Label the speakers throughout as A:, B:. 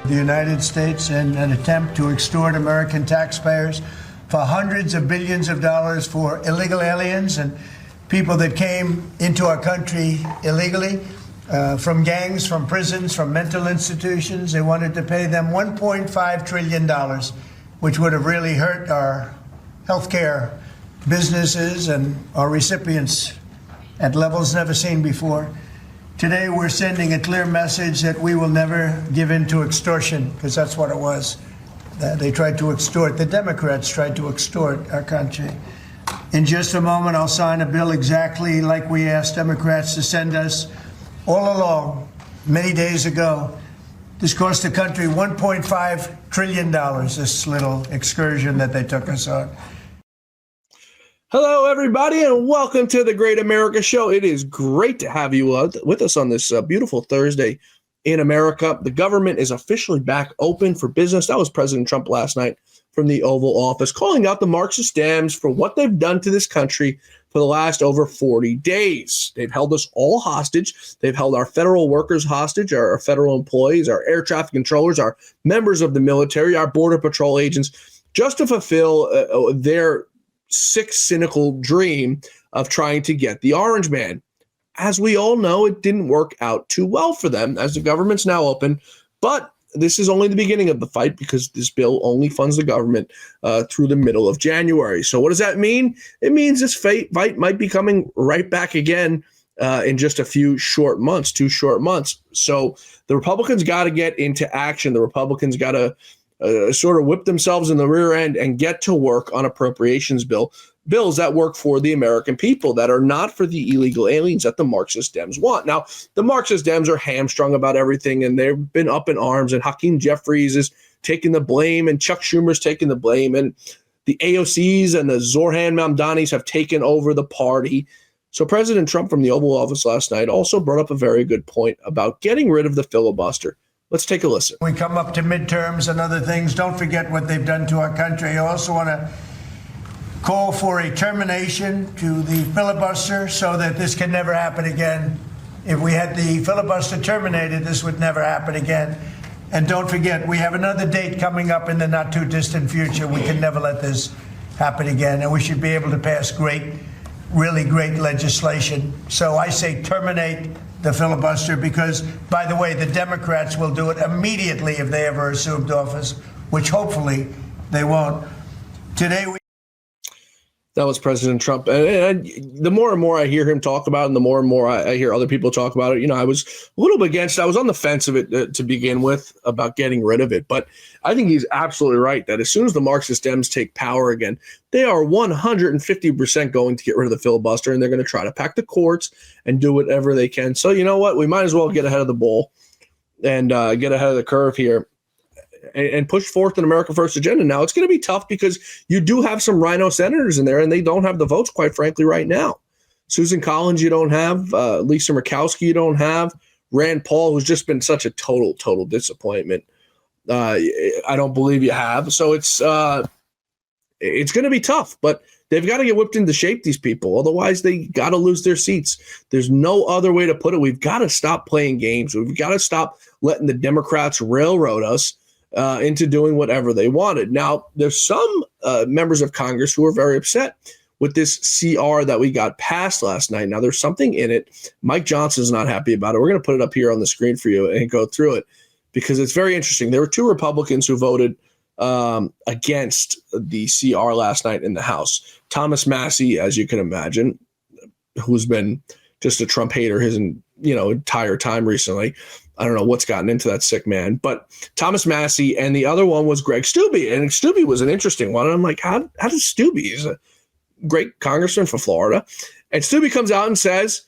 A: The United States in an attempt to extort American taxpayers for hundreds of billions of dollars for illegal aliens and people that came into our country illegally from gangs, from prisons, from mental institutions. They wanted to pay them $1.5 trillion, which would have really hurt our healthcare businesses and our recipients at levels never seen before. Today, we're sending a clear message that we will never give in to extortion, because that's what it was. They tried to extort. The Democrats tried to extort our country. In just a moment, I'll sign a bill exactly like we asked Democrats to send us all along, many days ago. This cost the country $1.5 trillion, this little excursion that they took us on.
B: Hello, everybody, and welcome to the Great America Show. It is great to have you with us on this beautiful Thursday in America. The government is officially back open for business. That was President Trump last night from the Oval Office, calling out the Marxist Dems for what they've done to this country for the last over 40 days. They've held us all hostage. They've held our federal workers hostage, our federal employees, our air traffic controllers, our members of the military, our Border Patrol agents, just to fulfill their sick, cynical dream of trying to get the orange man. As we all know, it didn't work out too well for them as the government's now open. But this is only the beginning of the fight, because this bill only funds the government through the middle of January. So what does that mean? It means this fight might be coming right back again in just a few short months, 2 short months. So the Republicans got to get into action. The Republicans got to sort of whip themselves in the rear end and get to work on appropriations bills that work for the American people, that are not for the illegal aliens that the Marxist Dems want. Now, the Marxist Dems are hamstrung about everything, and they've been up in arms, and Hakeem Jeffries is taking the blame, and Chuck Schumer's taking the blame, and the AOCs and the Zoran Mamdanis have taken over the party. So President Trump from the Oval Office last night also brought up a very good point about getting rid of the filibuster. Let's take a listen.
A: We come up to midterms and other things. Don't forget what they've done to our country. I also want to call for a termination to the filibuster so that this can never happen again. If we had the filibuster terminated, this would never happen again. And don't forget, we have another date coming up in the not too distant future. We can never let this happen again. And we should be able to pass great, really great legislation. So I say terminate the filibuster, because, by the way, the Democrats will do it immediately if they ever assumed office, which hopefully they won't. Today,
B: That was President Trump. And the more and more I hear him talk about it, and the more and more I hear other people talk about it, I was a little bit against it. I was on the fence of it to begin with about getting rid of it. But I think he's absolutely right that as soon as the Marxist Dems take power again, they are 150% going to get rid of the filibuster, and they're going to try to pack the courts and do whatever they can. So you know what? We might as well get ahead of the ball and get ahead of the curve here and push forth an America First agenda. Now, it's going to be tough because you do have some rhino senators in there, and they don't have the votes, quite frankly, right now. Susan Collins, you don't have. Lisa Murkowski, you don't have. Rand Paul, who's just been such a total disappointment. I don't believe you have. So it's going to be tough, but they've got to get whipped into shape, these people. Otherwise, they got to lose their seats. There's no other way to put it. We've got to stop playing games. We've got to stop letting the Democrats railroad us into doing whatever they wanted. Now, there's some members of Congress who are very upset with this CR that we got passed last night. Now, there's something in it. Mike Johnson's not happy about it. We're going to put it up here on the screen for you and go through it because it's very interesting. There were 2 Republicans who voted against the CR last night in the House. Thomas Massie, as you can imagine, who's been just a Trump hater his entire time recently. I don't know what's gotten into that sick man, but Thomas Massie, and the other one was Greg Steube. And Steube was an interesting one. And I'm like, how does Steube? He's a great congressman for Florida. And Steube comes out and says,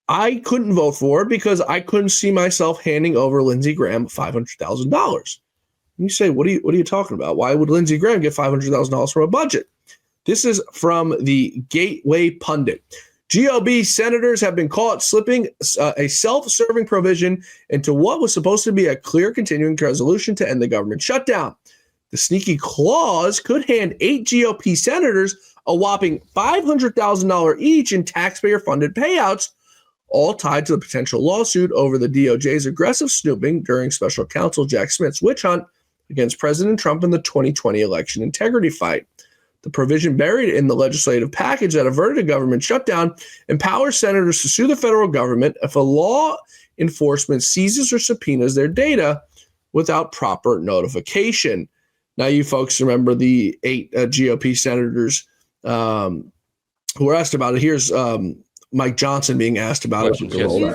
B: I couldn't vote for it because I couldn't see myself handing over Lindsey Graham $500,000. And you say, what are you talking about? Why would Lindsey Graham get $500,000 from a budget? This is from the Gateway Pundit. GOP senators have been caught slipping a self-serving provision into what was supposed to be a clear continuing resolution to end the government shutdown. The sneaky clause could hand 8 GOP senators a whopping $500,000 each in taxpayer-funded payouts, all tied to the potential lawsuit over the DOJ's aggressive snooping during special counsel Jack Smith's witch hunt against President Trump in the 2020 election integrity fight. The provision buried in the legislative package that averted a government shutdown empowers senators to sue the federal government if a law enforcement seizes or subpoenas their data without proper notification. Now, you folks remember the 8 GOP senators who were asked about it. Here's Mike Johnson being asked about it.
C: You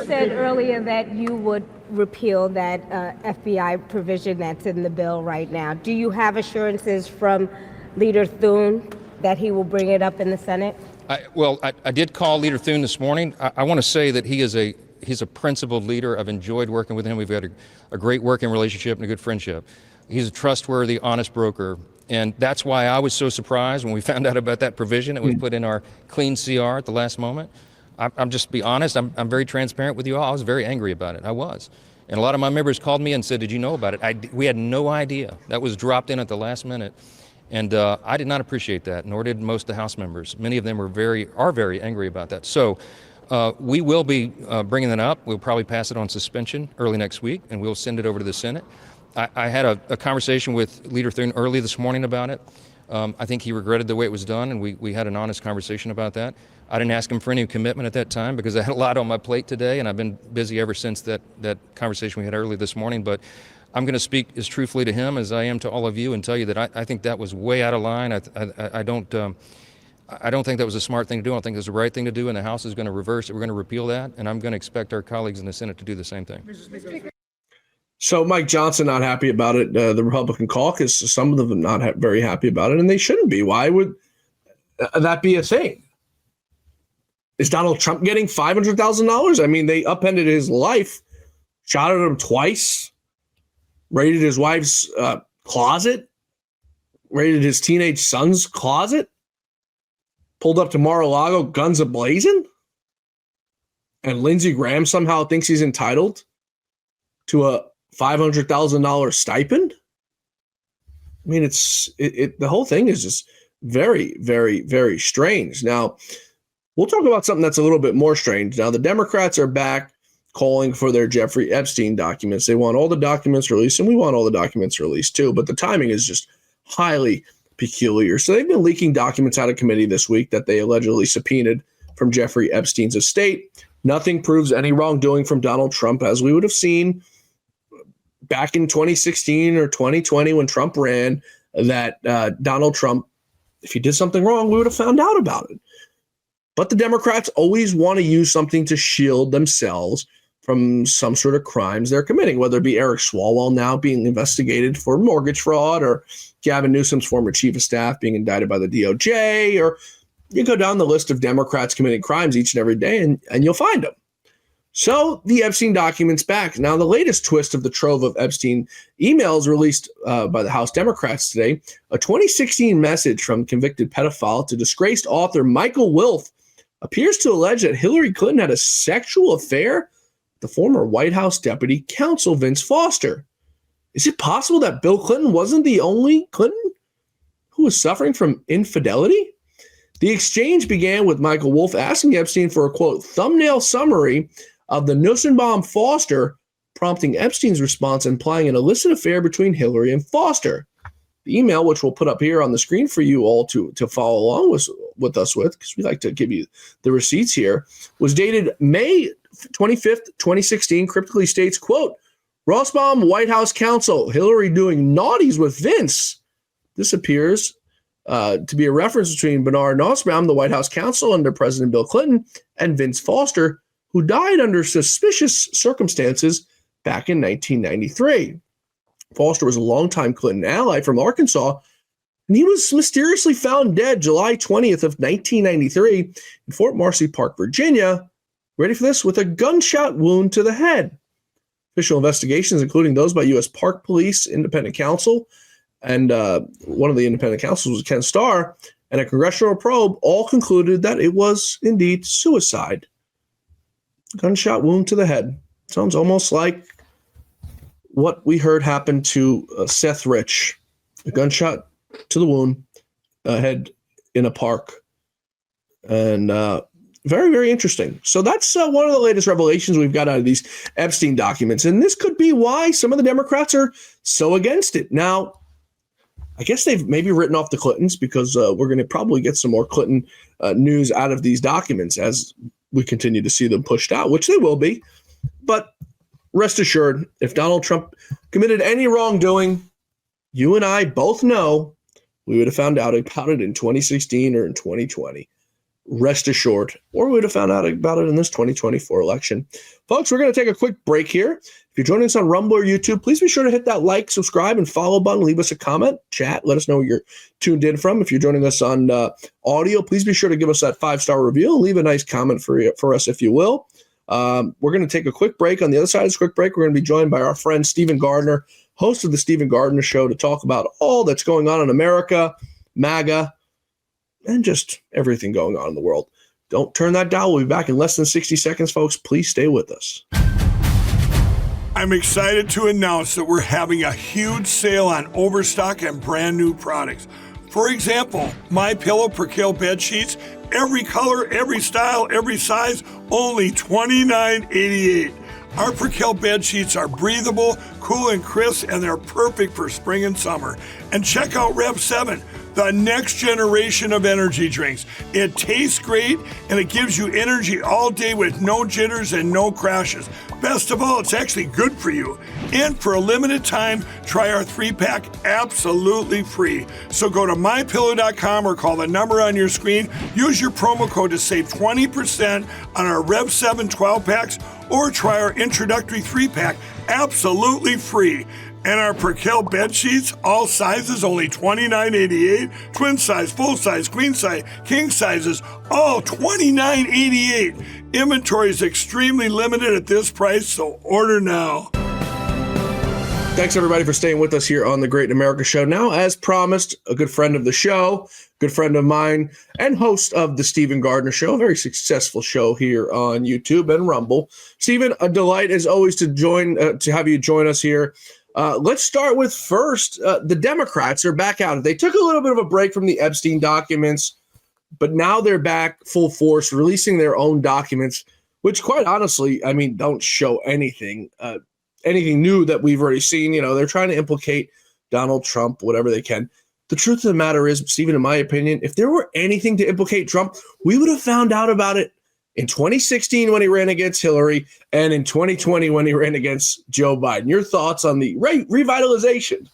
C: said earlier that you would repeal that FBI provision that's in the bill right now. Do you have assurances from Leader Thune that he will bring it up in the Senate?
D: I did call Leader Thune this morning. I want to say that he's a principled leader. I've enjoyed working with him. We've had a great working relationship and a good friendship. He's a trustworthy, honest broker. And that's why I was so surprised when we found out about that provision that was put in our clean CR at the last moment. I'm just be honest, I'm very transparent with you all. I was very angry about it. I was. And a lot of my members called me and said, did you know about it? We had no idea. That was dropped in at the last minute. And I did not appreciate that, nor did most of the House members. Many of them are very angry about that. So we will be bringing that up. We'll probably pass it on suspension early next week, and we'll send it over to the Senate. I had a conversation with Leader Thune early this morning about it. I think he regretted the way it was done, and we had an honest conversation about that. I didn't ask him for any commitment at that time because I had a lot on my plate today, and I've been busy ever since that conversation we had early this morning. But I'm going to speak as truthfully to him as I am to all of you and tell you that I think that was way out of line. I don't think that was a smart thing to do. I don't think it was the right thing to do, and the House is going to reverse it. We're going to repeal that, and I'm going to expect our colleagues in the Senate to do the same thing.
B: So Mike Johnson not happy about it. The Republican caucus, some of them not very happy about it, and they shouldn't be. Why would that be a thing? Is Donald Trump getting $500,000? I mean, they upended his life, shot at him twice, raided his wife's closet, raided his teenage son's closet, pulled up to Mar-a-Lago, guns a-blazing, and Lindsey Graham somehow thinks he's entitled to a $500,000 stipend. I mean, the whole thing is just very, very, very strange. Now, we'll talk about something that's a little bit more strange. Now, the Democrats are back calling for their Jeffrey Epstein documents. They want all the documents released, and we want all the documents released too, but the timing is just highly peculiar. So they've been leaking documents out of committee this week that they allegedly subpoenaed from Jeffrey Epstein's estate. Nothing proves any wrongdoing from Donald Trump, as we would have seen back in 2016 or 2020 when Trump ran, that Donald Trump, if he did something wrong, we would have found out about it. But the Democrats always want to use something to shield themselves from some sort of crimes they're committing, whether it be Eric Swalwell now being investigated for mortgage fraud, or Gavin Newsom's former chief of staff being indicted by the DOJ, or you go down the list of Democrats committing crimes each and every day, and you'll find them. So the Epstein documents back. Now, the latest twist of the trove of Epstein emails released by the House Democrats today, a 2016 message from convicted pedophile to disgraced author Michael Wolff appears to allege that Hillary Clinton had a sexual affair with the former White House deputy counsel Vince Foster. Is it possible that Bill Clinton wasn't the only Clinton who was suffering from infidelity? The exchange began with Michael Wolff asking Epstein for a, quote, thumbnail summary of the Nussenbaum Foster, prompting Epstein's response implying an illicit affair between Hillary and Foster. The email, which we'll put up here on the screen for you all to follow along with us with, because we like to give you the receipts here, was dated May 25th, 2016, cryptically states, quote, Rossbaum White House counsel, Hillary doing naughties with Vince. This appears to be a reference between Bernard Nussbaum, the White House counsel under President Bill Clinton, and Vince Foster, who died under suspicious circumstances back in 1993. Foster was a longtime Clinton ally from Arkansas, and he was mysteriously found dead July 20th of 1993 in Fort Marcy Park, Virginia, ready for this, with a gunshot wound to the head. Official investigations, including those by U.S. Park Police, independent counsel, and one of the independent counsels was Ken Starr, and a congressional probe, all concluded that it was indeed suicide. Gunshot wound to the head. Sounds almost like what we heard happened to Seth Rich a gunshot to the wound, head in a park. And very, very interesting. So that's one of the latest revelations we've got out of these Epstein documents. And this could be why some of the Democrats are so against it. Now, I guess they've maybe written off the Clintons because we're going to probably get some more Clinton news out of these documents as we continue to see them pushed out, which they will be. But rest assured, if Donald Trump committed any wrongdoing, you and I both know we would have found out about it in 2016 or in 2020. Rest assured, or we would have found out about it in this 2024 election. Folks, we're going to take a quick break here. If you're joining us on Rumble or YouTube, please be sure to hit that like, subscribe, and follow button. Leave us a comment, chat. Let us know where you're tuned in from. If you're joining us on audio, please be sure to give us that 5-star review and leave a nice comment for us, if you will. We're going to take a quick break. On the other side of this quick break, we're going to be joined by our friend Stephen Gardner, host of the Stephen Gardner Show, to talk about all that's going on in America, MAGA, and just everything going on in the world. Don't turn that dial. We'll be back in less than 60 seconds, folks. Please stay with us.
E: I'm excited to announce that we're having a huge sale on overstock and brand new products. For example, MyPillow Percale bed sheets, every color, every style, every size, only $29.88. Our Percale bed sheets are breathable, cool and crisp, and they're perfect for spring and summer. And check out Rev 7, the next generation of energy drinks. It tastes great, and it gives you energy all day with no jitters and no crashes. Best of all, it's actually good for you. And for a limited time, try our 3-pack absolutely free. So go to mypillow.com or call the number on your screen. Use your promo code to save 20% on our Rev 7 12-packs, or try our introductory 3-pack absolutely free. And our Percale bed sheets, all sizes, only $29.88. Twin size, full size, queen size, king sizes, all $29.88. Inventory is extremely limited at this price, so order now.
B: Thanks, everybody, for staying with us here on the Great in America Show. Now, as promised, a good friend of the show, good friend of mine, and host of the Stephen Gardner Show, a very successful show here on YouTube and Rumble. Stephen, a delight as always to have you join us here. Let's start with first, the Democrats are back out. They took a little bit of a break from the Epstein documents, but now they're back full force, releasing their own documents, which quite honestly, I mean, don't show anything new that we've already seen. You know, they're trying to implicate Donald Trump, whatever they can. The truth of the matter is, Stephen, in my opinion, if there were anything to implicate Trump, we would have found out about it in 2016 when he ran against Hillary and in 2020 when he ran against Joe Biden. Your thoughts on the revitalization?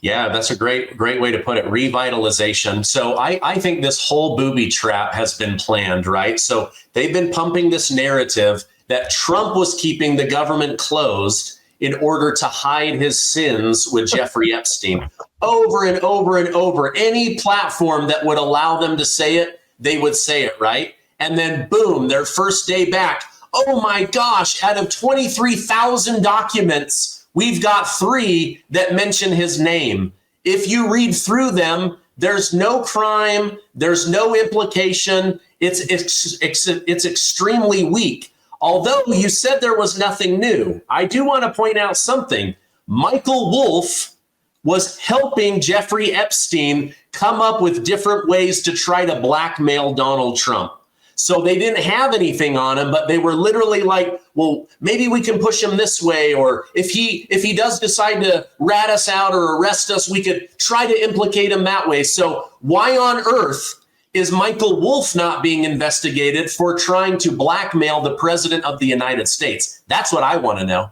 F: Yeah, that's a great way to put it. Revitalization. So I think this whole booby trap has been planned, right? So they've been pumping this narrative that Trump was keeping the government closed in order to hide his sins with Jeffrey Epstein over and over and over. Any platform that would allow them to say it, they would say it, right? And then boom, their first day back. Oh my gosh, out of 23,000 documents, we've got 3 that mention his name. If you read through them, there's no crime, there's no implication. It's extremely weak. Although you said there was nothing new, I do want to point out something. Michael Wolff was helping Jeffrey Epstein come up with different ways to try to blackmail Donald Trump. So they didn't have anything on him, but they were literally like, well, maybe we can push him this way. Or if he does decide to rat us out or arrest us, we could try to implicate him that way. So why on earth is Michael Wolff not being investigated for trying to blackmail the president of the United States? That's what I want to know.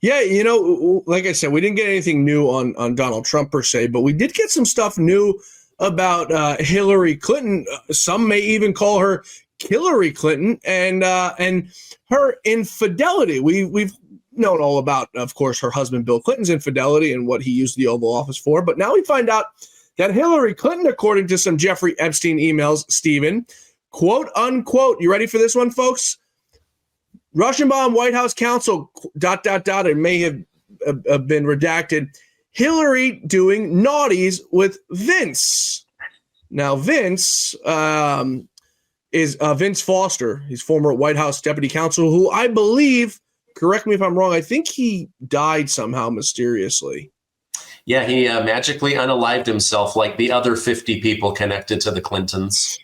B: Yeah, you know, like I said, we didn't get anything new on Donald Trump per se, but we did get some stuff new about Hillary Clinton. Some may even call her Hillary Clinton and her infidelity. We've known all about, of course, her husband Bill Clinton's infidelity and what he used the Oval Office for. But now we find out that Hillary Clinton, according to some Jeffrey Epstein emails, Stephen, quote unquote, you ready for this one, folks? Russian bomb White House counsel, ... It may have been redacted. Hillary doing naughties with Vince. Now, Vince is Vince Foster. He's former White House deputy counsel, who I believe, correct me if I'm wrong, I think he died somehow mysteriously.
F: Yeah, he magically unalived himself like the other 50 people connected to the Clintons.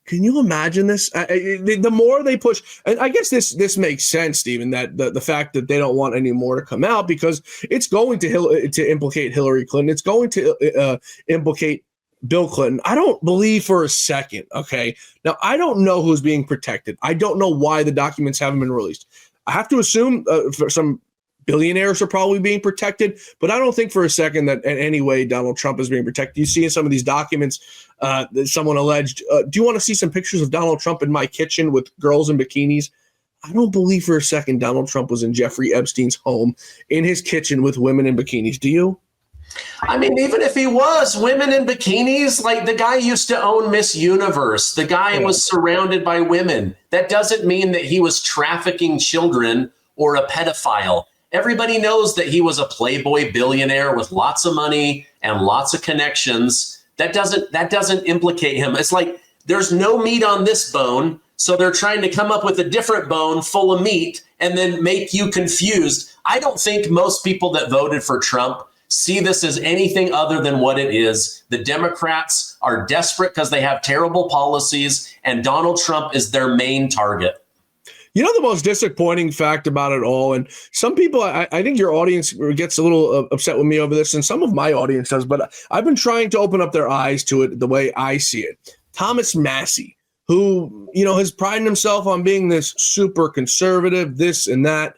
B: Can you imagine this? The more they push, and I guess this makes sense, Stephen, that the fact that they don't want any more to come out, because it's going to implicate Hillary Clinton. It's going to implicate Bill Clinton. I don't believe for a second. Okay, now I don't know who's being protected. I don't know why the documents haven't been released. I have to assume for some billionaires are probably being protected, but I don't think for a second that in any way Donald Trump is being protected. You see in some of these documents that someone alleged, do you want to see some pictures of Donald Trump in my kitchen with girls in bikinis? I don't believe for a second Donald Trump was in Jeffrey Epstein's home in his kitchen with women in bikinis. Do you?
F: I mean, even if he was, women in bikinis, like the guy used to own Miss Universe. The guy was surrounded by women. That doesn't mean that he was trafficking children or a pedophile. Everybody knows that he was a playboy billionaire with lots of money and lots of connections. That doesn't implicate him. It's like there's no meat on this bone, so they're trying to come up with a different bone full of meat and then make you confused. I don't think most people that voted for Trump see this as anything other than what it is. The Democrats are desperate because they have terrible policies, and Donald Trump is their main target.
B: You know, the most disappointing fact about it all, and some people, I think your audience gets a little upset with me over this, and some of my audience does, but I've been trying to open up their eyes to it the way I see it. Thomas Massie, who, you know, has prided himself on being this super conservative, this and that.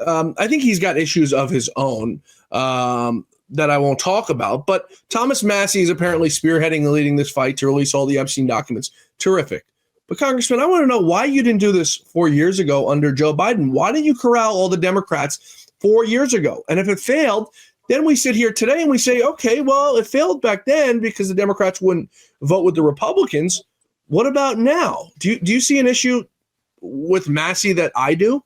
B: I think he's got issues of his own that I won't talk about, but Thomas Massie is apparently spearheading and leading this fight to release all the Epstein documents. Terrific. But Congressman, I want to know why you didn't do this 4 years ago under Joe Biden. Why didn't you corral all the Democrats 4 years ago? And if it failed, then we sit here today and we say, okay, well, it failed back then because the Democrats wouldn't vote with the Republicans. What about now? Do you see an issue with Massie that I do?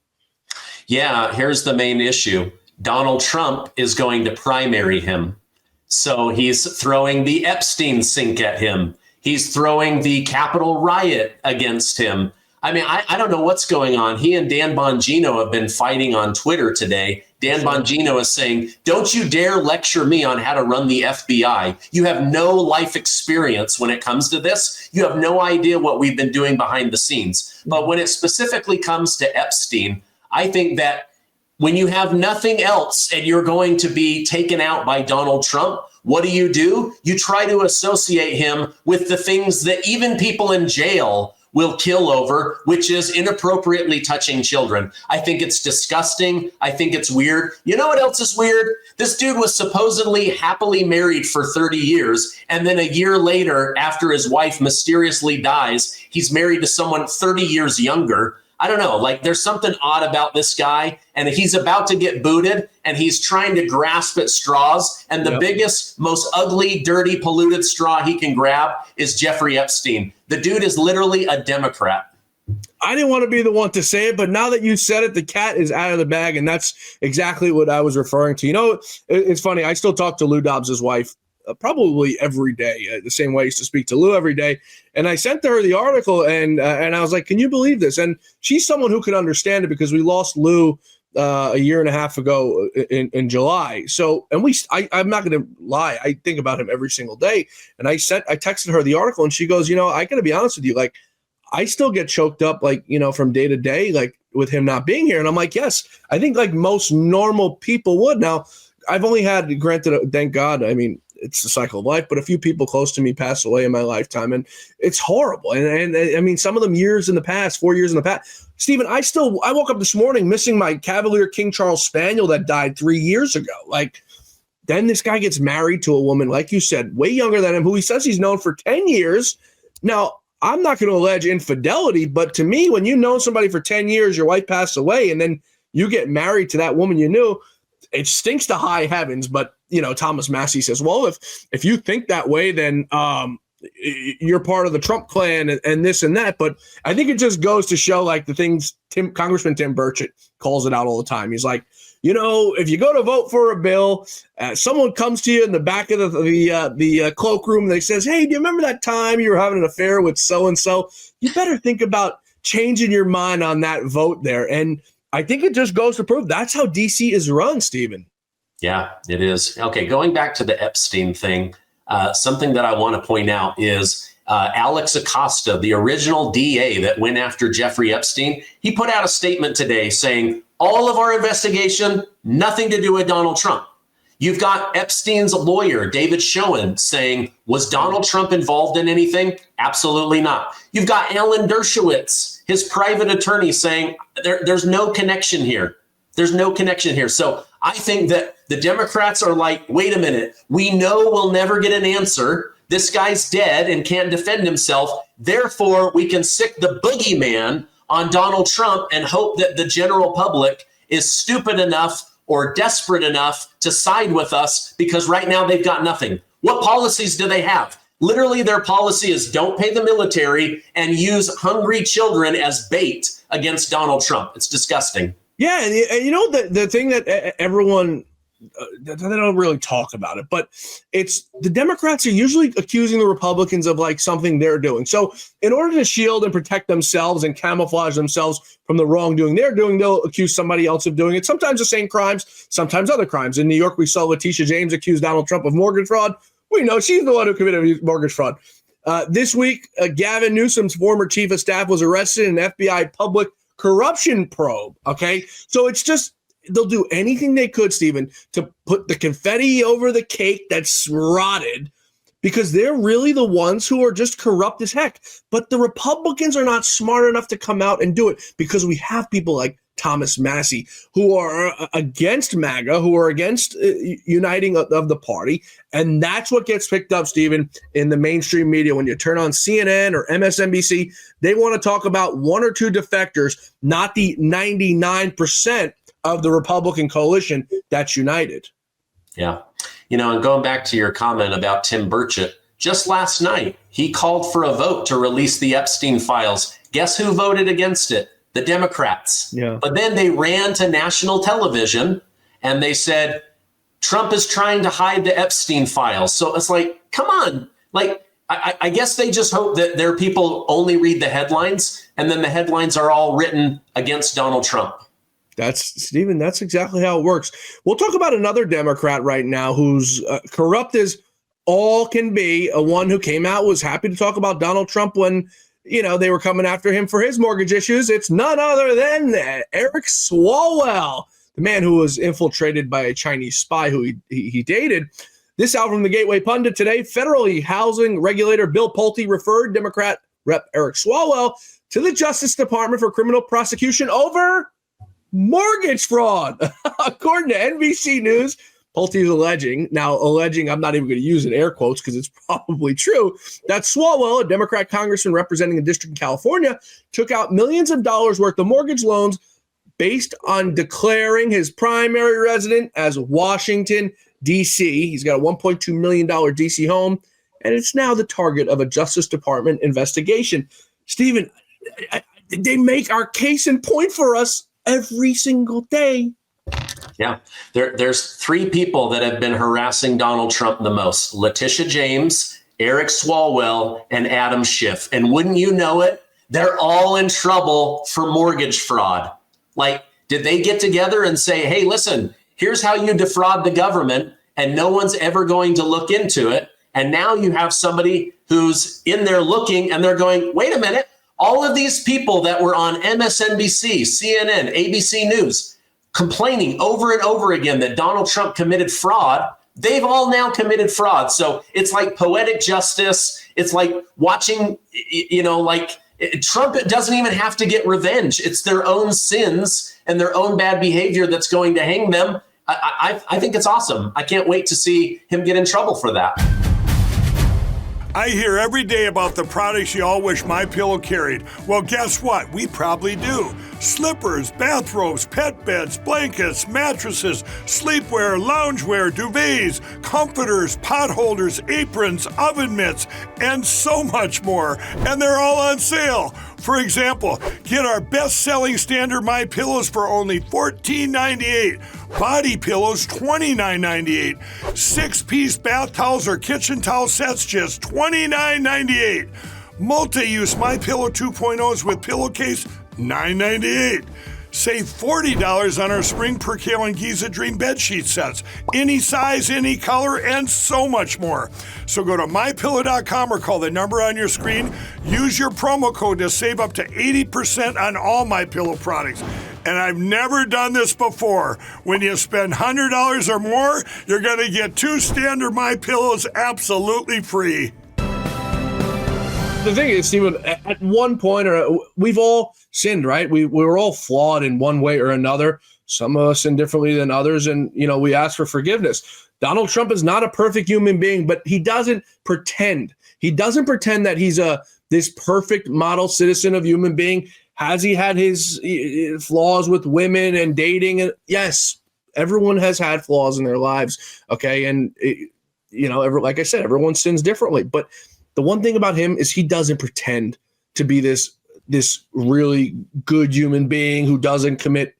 F: Yeah, here's the main issue. Donald Trump is going to primary him. So he's throwing the Epstein sink at him. He's throwing the Capitol riot against him. I mean, I don't know what's going on. He and Dan Bongino have been fighting on Twitter today. Dan Bongino is saying, don't you dare lecture me on how to run the FBI. You have no life experience when it comes to this. You have no idea what we've been doing behind the scenes. But when it specifically comes to Epstein, I think that when you have nothing else and you're going to be taken out by Donald Trump, what do? You try to associate him with the things that even people in jail will kill over, which is inappropriately touching children. I think it's disgusting. I think it's weird. You know what else is weird? This dude was supposedly happily married for 30 years. And then a year later, after his wife mysteriously dies, he's married to someone 30 years younger. I don't know, like there's something odd about this guy, and he's about to get booted and he's trying to grasp at straws. And the biggest, most ugly, dirty, polluted straw he can grab is Jeffrey Epstein. The dude is literally a Democrat.
B: I didn't want to be the one to say it, but now that you said it, the cat is out of the bag. And that's exactly what I was referring to. You know, it's funny. I still talk to Lou Dobbs' wife probably every day, the same way I used to speak to Lou every day. And I sent her the article and I was like, can you believe this? And she's someone who could understand it because we lost Lou a year and a half ago in July. So, and I'm not going to lie. I think about him every single day. And I texted her the article and she goes, you know, I got to be honest with you. Like, I still get choked up, like, you know, from day to day, like with him not being here. And I'm like, yes, I think like most normal people would. Now, I've only had, granted, thank God, I mean, it's the cycle of life, but a few people close to me pass away in my lifetime, and it's horrible. And I mean, some of them years in the past, 4 years in the past. Stephen, I woke up this morning missing my Cavalier King Charles Spaniel that died 3 years ago. Like, then this guy gets married to a woman, like you said, way younger than him, who he says he's known for 10 years. Now, I'm not going to allege infidelity, but to me, when you know somebody for 10 years, your wife passed away, and then you get married to that woman you knew, it stinks to high heavens. But, you know, Thomas Massie says, well, if you think that way, then you're part of the Trump clan and this and that. But I think it just goes to show, like, the things Congressman Tim Burchett calls it out all the time. He's like, you know, if you go to vote for a bill, someone comes to you in the back of the cloakroom and they says, hey, do you remember that time you were having an affair with so-and-so? You better think about changing your mind on that vote there. And I think it just goes to prove that's how D.C. is run, Stephen.
F: Yeah, it is. Okay, going back to the Epstein thing, something that I want to point out is Alex Acosta, the original DA that went after Jeffrey Epstein, he put out a statement today saying, all of our investigation, nothing to do with Donald Trump. You've got Epstein's lawyer, David Schoen, saying, was Donald Trump involved in anything? Absolutely not. You've got Alan Dershowitz, his private attorney, saying there's no connection here. There's no connection here. So I think that the Democrats are like, wait a minute, we know we'll never get an answer. This guy's dead and can't defend himself. Therefore, we can sick the boogeyman on Donald Trump and hope that the general public is stupid enough or desperate enough to side with us, because right now they've got nothing. What policies do they have? Literally, their policy is don't pay the military and use hungry children as bait against Donald Trump. It's disgusting.
B: Yeah, and you know, the thing that everyone, they don't really talk about it, but it's the Democrats are usually accusing the Republicans of like something they're doing. So in order to shield and protect themselves and camouflage themselves from the wrongdoing they're doing, they'll accuse somebody else of doing it. Sometimes the same crimes, sometimes other crimes. In New York, we saw Letitia James accuse Donald Trump of mortgage fraud. We know she's the one who committed mortgage fraud. This week, Gavin Newsom's former chief of staff was arrested in an FBI public corruption probe. Okay, so it's just, they'll do anything they could, Stephen, to put the confetti over the cake that's rotted, because they're really the ones who are just corrupt as heck. But the Republicans are not smart enough to come out and do it, because we have people like Thomas Massey who are against MAGA, who are against uniting of the party. And that's what gets picked up, Stephen, in the mainstream media. When you turn on CNN or MSNBC, they want to talk about one or two defectors, not the 99% of the Republican coalition that's united.
F: Yeah. You know, and going back to your comment about Tim Burchett, just last night, he called for a vote to release the Epstein files. Guess who voted against it? The Democrats. Yeah. But then they ran to national television and they said, Trump is trying to hide the Epstein files. So it's like, come on. Like, I guess they just hope that their people only read the headlines, and then the headlines are all written against Donald Trump.
B: Stephen, that's exactly how it works. We'll talk about another Democrat right now who's corrupt as all can be. One who came out, was happy to talk about Donald Trump when, you know, they were coming after him for his mortgage issues. It's none other than Eric Swalwell, the man who was infiltrated by a Chinese spy who he dated. This out from the Gateway Pundit today. Federally housing regulator Bill Pulte referred Democrat Rep. Eric Swalwell to the Justice Department for criminal prosecution over mortgage fraud. According to NBC News, Pulte is alleging, I'm not even going to use it air quotes because it's probably true, that Swalwell, a Democrat congressman representing a district in California, took out millions of dollars worth of mortgage loans based on declaring his primary residence as Washington, D.C. He's got a $1.2 million D.C. home, and it's now the target of a Justice Department investigation. Stephen, they make our case in point for us every single day.
F: Yeah, there's three people that have been harassing Donald Trump the most: Letitia James, Eric Swalwell, and Adam Schiff. And wouldn't you know it, they're all in trouble for mortgage fraud. Like, did they get together and say, hey, listen, here's how you defraud the government, and no one's ever going to look into it? And now you have somebody who's in there looking, and they're going, wait a minute, all of these people that were on MSNBC, CNN, ABC News, complaining over and over again that Donald Trump committed fraud, they've all now committed fraud. So it's like poetic justice. It's like watching, Trump doesn't even have to get revenge. It's their own sins and their own bad behavior that's going to hang them. I think it's awesome. I can't wait to see him get in trouble for that.
E: I hear every day about the products you all wish MyPillow carried. Well, guess what? We probably do. Slippers, bathrobes, pet beds, blankets, mattresses, sleepwear, loungewear, duvets, comforters, pot holders, aprons, oven mitts, and so much more. And they're all on sale. For example, get our best-selling standard MyPillows for only $14.98. Body pillows, $29.98. 6-piece bath towels or kitchen towel sets, just $29.98. Multi-use MyPillow 2.0s with pillowcase, $9.98. Save $40 on our Spring Percale and Giza Dream bedsheet sets. Any size, any color, and so much more. So go to MyPillow.com or call the number on your screen. Use your promo code to save up to 80% on all MyPillow products. And I've never done this before. When you spend $100 or more, you're going to get 2 standard MyPillows absolutely free.
B: The thing is, Stephen, at one point, or we've all sinned, right? We're all flawed in one way or another. Some of us sin differently than others, and we ask for forgiveness. Donald Trump is not a perfect human being, but he doesn't pretend. He doesn't pretend that he's this perfect model citizen of human being. Has he had his flaws with women and dating? And yes, everyone has had flaws in their lives. Okay, and like I said, everyone sins differently, but the one thing about him is he doesn't pretend to be this really good human being who doesn't commit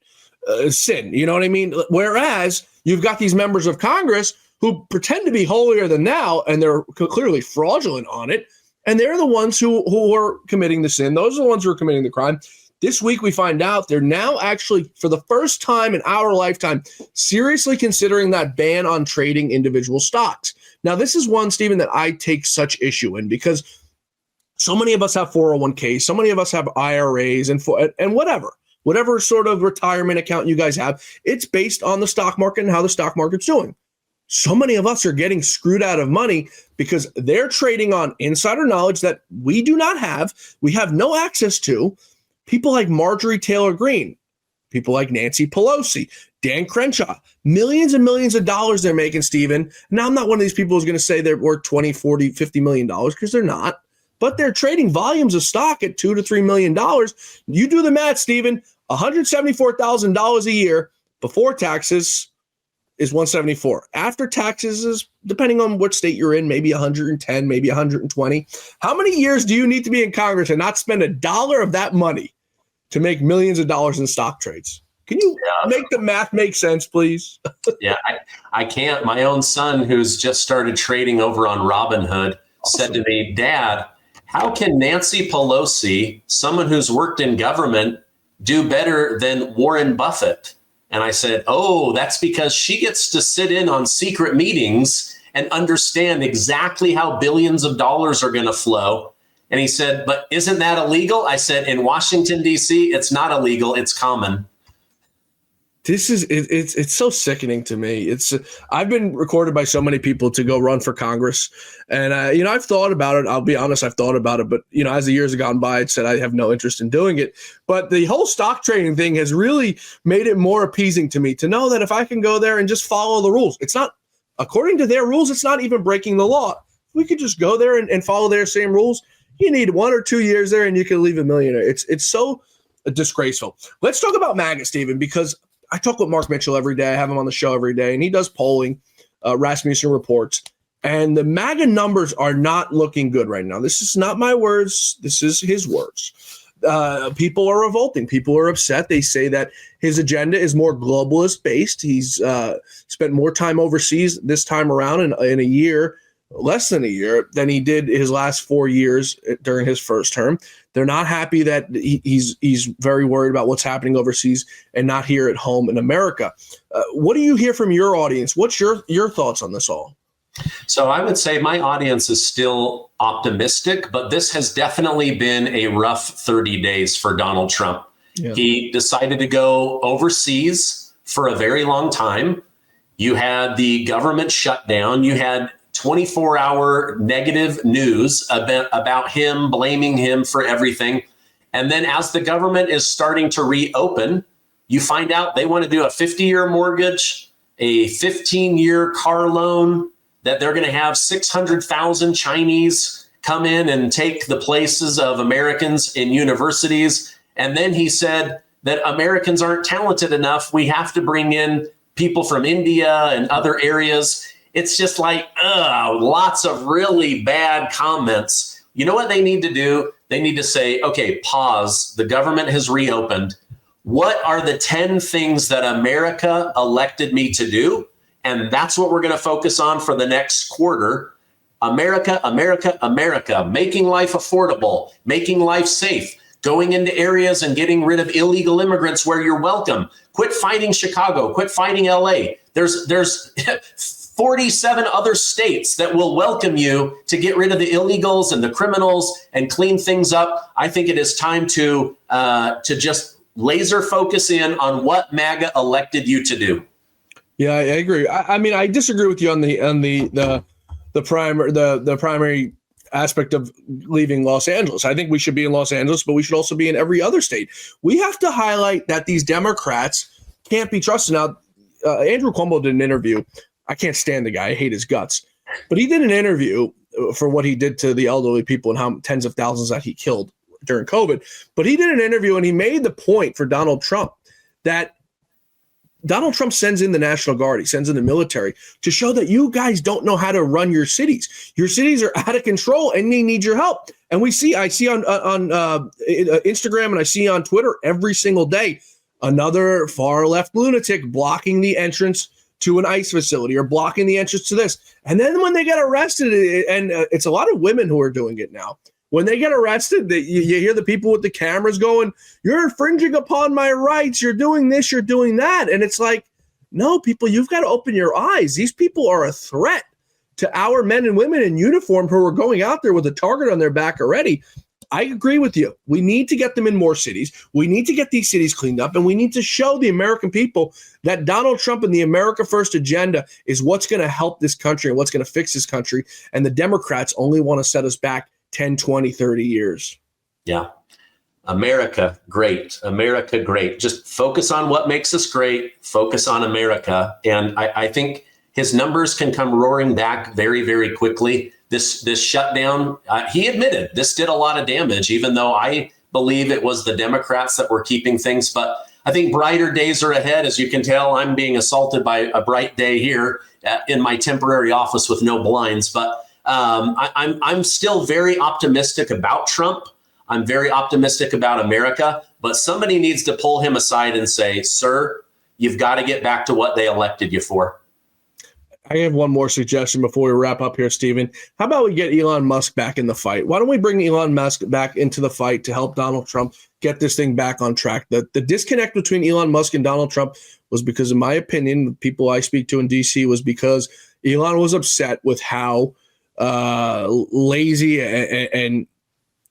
B: sin. You know what I mean? Whereas you've got these members of Congress who pretend to be holier than thou, and they're clearly fraudulent on it. And they're the ones who are committing the sin. Those are the ones who are committing the crime. This week, we find out they're now actually, for the first time in our lifetime, seriously considering that ban on trading individual stocks. Now, this is one, Stephen, that I take such issue in because so many of us have 401ks, so many of us have IRAs and whatever sort of retirement account you guys have, it's based on the stock market and how the stock market's doing. So many of us are getting screwed out of money because they're trading on insider knowledge that we do not have, we have no access to. People like Marjorie Taylor Greene, people like Nancy Pelosi, Dan Crenshaw, millions and millions of dollars they're making, Stephen. Now, I'm not one of these people who's going to say they're worth $20, $40, $50 million because they're not, but they're trading volumes of stock at $2 to $3 million. You do the math, Stephen, $174,000 a year before taxes is $174. After taxes is, depending on what state you're in, maybe 110, maybe 120. How many years do you need to be in Congress and not spend $1 of that money to make millions of dollars in stock trades? Can you make the math make sense, please?
F: Yeah, I can't. My own son, who's just started trading over on Robinhood, said to me, Dad, how can Nancy Pelosi, someone who's worked in government, do better than Warren Buffett? And I said, oh, that's because she gets to sit in on secret meetings and understand exactly how billions of dollars are going to flow. And he said, but isn't that illegal? I said, in Washington, D.C., it's not illegal. It's common.
B: It's so sickening to me. I've been recorded by so many people to go run for Congress, and I've thought about it. I'll be honest, I've thought about it, but as the years have gone by, it said I have no interest in doing it. But the whole stock trading thing has really made it more appeasing to me to know that if I can go there and just follow the rules, it's not according to their rules. It's not even breaking the law. We could just go there and follow their same rules. You need 1 or 2 years there, and you can leave a millionaire. It's so disgraceful. Let's talk about MAGA, Stephen, because I talk with Mark Mitchell every day. I have him on the show every day, and he does polling, Rasmussen reports, and the MAGA numbers are not looking good right now. This is not my words. This is his words. People are revolting. People are upset. They say that his agenda is more globalist based. He's spent more time overseas this time around in a year, less than a year, than he did his last 4 years during his first term. They're not happy that he's very worried about what's happening overseas and not here at home in America. What do you hear from your audience? What's your thoughts on this all?
F: So I would say my audience is still optimistic, but this has definitely been a rough 30 days for Donald Trump. Yeah. He decided to go overseas for a very long time. You had the government shutdown. You had 24-hour negative news about him, blaming him for everything. And then as the government is starting to reopen, you find out they want to do a 50-year mortgage, a 15-year car loan, that they're going to have 600,000 Chinese come in and take the places of Americans in universities. And then he said that Americans aren't talented enough. We have to bring in people from India and other areas. It's just like, lots of really bad comments. You know what they need to do? They need to say, okay, pause. The government has reopened. What are the 10 things that America elected me to do? And that's what we're going to focus on for the next quarter. America, America, America, making life affordable, making life safe, going into areas and getting rid of illegal immigrants where you're welcome. Quit fighting Chicago. Quit fighting LA. There's 47 other states that will welcome you to get rid of the illegals and the criminals and clean things up. I think it is time to just laser focus in on what MAGA elected you to do.
B: Yeah, I agree. I mean, I disagree with you on the primary aspect of leaving Los Angeles. I think we should be in Los Angeles, but we should also be in every other state. We have to highlight that these Democrats can't be trusted. Now, Andrew Cuomo did an interview. I can't stand the guy. I hate his guts. But he did an interview for what he did to the elderly people and how tens of thousands that he killed during COVID. But he did an interview and he made the point for Donald Trump that Donald Trump sends in the National Guard. He sends in the military to show that you guys don't know how to run your cities. Your cities are out of control and they need your help. And I see on Instagram and I see on Twitter every single day, another far left lunatic blocking the entrance to an ICE facility or blocking the entrance to this. And then when they get arrested, and it's a lot of women who are doing it now, when they get arrested, you hear the people with the cameras going, "You're infringing upon my rights. You're doing this, you're doing that." And it's like, no, people, you've got to open your eyes. These people are a threat to our men and women in uniform who are going out there with a target on their back already. I agree with you. We need to get them in more cities. We need to get these cities cleaned up, and we need to show the American people that Donald Trump and the America First agenda is what's going to help this country and what's going to fix this country. And the Democrats only want to set us back 10, 20, 30 years.
F: Yeah. America, great. America, great. Just focus on what makes us great. Focus on America. And I think his numbers can come roaring back very, very quickly. This shutdown, he admitted this did a lot of damage, even though I believe it was the Democrats that were keeping things. But I think brighter days are ahead. As you can tell, I'm being assaulted by a bright day here in my temporary office with no blinds. But I'm still very optimistic about Trump. I'm very optimistic about America. But somebody needs to pull him aside and say, "Sir, you've got to get back to what they elected you for."
B: I have one more suggestion before we wrap up here, Stephen. How about we get Elon Musk back in the fight? Why don't we bring Elon Musk back into the fight to help Donald Trump get this thing back on track? The disconnect between Elon Musk and Donald Trump was because, in my opinion, the people I speak to in D.C. was because Elon was upset with how lazy and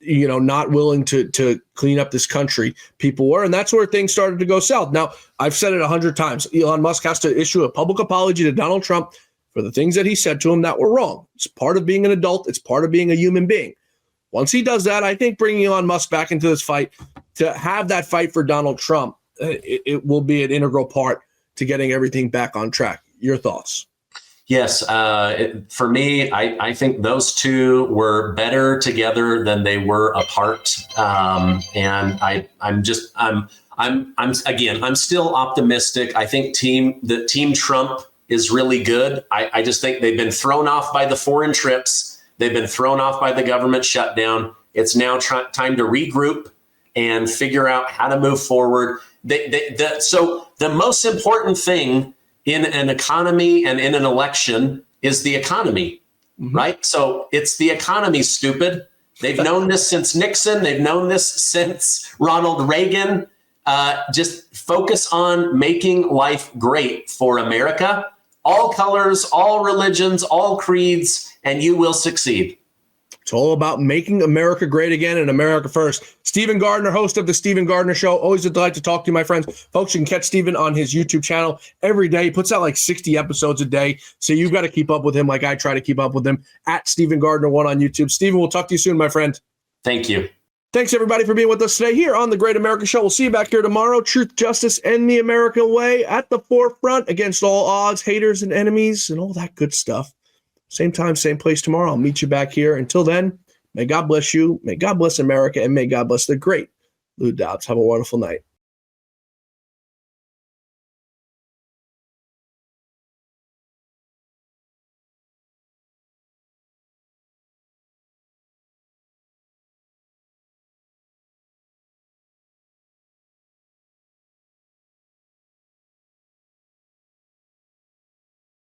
B: not willing to clean up this country people were. And that's where things started to go south. Now, I've said it 100 times. Elon Musk has to issue a public apology to Donald Trump for the things that he said to him that were wrong. It's part of being an adult. It's part of being a human being. Once he does that, I think bringing Elon Musk back into this fight to have that fight for Donald Trump, it will be an integral part to getting everything back on track. Your thoughts?
F: Yes, for me, I think those two were better together than they were apart. And I'm still optimistic. I think Team Trump is really good. I just think they've been thrown off by the foreign trips. They've been thrown off by the government shutdown. It's now time to regroup and figure out how to move forward. So the most important thing in an economy and in an election is the economy, right? So it's the economy, stupid. They've known this since Nixon. They've known this since Ronald Reagan. Just focus on making life great for America. All colors, all religions, all creeds, and you will succeed.
B: It's all about making America great again and America first. Stephen Gardner, host of the Stephen Gardner Show. Always a delight to talk to you, my friends. Folks, you can catch Stephen on his YouTube channel every day. He puts out like 60 episodes a day. So you've got to keep up with him like I try to keep up with him at Stephen Gardner 1 on YouTube. Stephen, we'll talk to you soon, my friend.
F: Thank you.
B: Thanks, everybody, for being with us today here on The Great America Show. We'll see you back here tomorrow. Truth, justice, and the American way at the forefront against all odds, haters, and enemies, and all that good stuff. Same time, same place tomorrow. I'll meet you back here. Until then, may God bless you, may God bless America, and may God bless the great Lou Dobbs. Have a wonderful night.